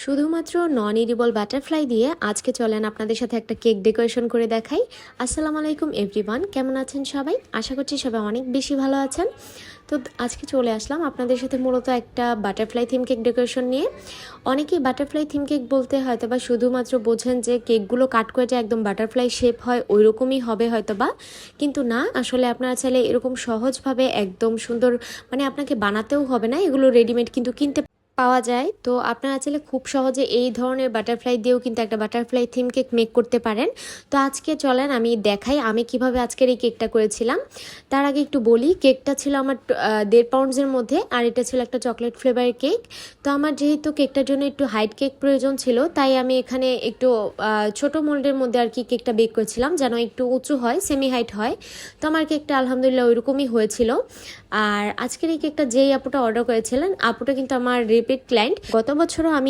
শুধুমাত্র নন edible butterfly দিয়ে আজকে চলেন আপনাদের সাথে একটা কেক ডেকোরেশন করে দেখাই। আসসালামু আলাইকুম এভরিওয়ান, কেমন আছেন সবাই? আশা করছি সবাই অনেক বেশি ভালো আছেন। তো আজকে চলে আসলাম আপনাদের সাথে মূলত একটা বাটারফ্লাই থিম কেক ডেকোরেশন নিয়ে। অনেকেই বাটারফ্লাই থিম কেক বলতে হয়তো বা শুধুমাত্র বোঝেন যে কেকগুলো কাট করে যে একদম বাটারফ্লাই শেপ হয় ওই রকমই হবে হয়তো বা, কিন্তু না, আসলে আপনারা চাইলে এরকম সহজভাবে একদম সুন্দর, মানে আপনাকে বানাতেও হবে না, এগুলো রেডিমেড কিন্তু কিনতে পাওয়া যায়। তো আপনারা চাইলে খুব সহজে এই ধরনের বাটারফ্লাই দিয়েও কিন্তু একটা বাটারফ্লাই থিম কেক মেক করতে পারেন। তো আজকে চলেন আমি দেখাই আমি কিভাবে আজকের এই কেকটা করেছিলাম। তার আগে একটু বলি, কেকটা ছিল আমার 1.5 পাউন্ডসের মধ্যে, আর এটা ছিল একটা চকলেট ফ্লেভারের কেক। তো আমার যেহেতু কেকটার জন্য একটু হাইট কেক প্রয়োজন ছিল, তাই আমি এখানে একটু ছোট মোল্ডের মধ্যে আর কি কেকটা বেক করেছিলাম, যেন একটু উঁচু হয়, সেমি হাইট হয়। তো আমার কেকটা আলহামদুলিল্লাহ ওইরকমই হয়েছিল। আর আজকের এই কেকটা যেই আপুটা অর্ডার করেছিলেন, আপুটা কিন্তু আমার রিপিট ক্লায়েন্ট। গত বছরও আমি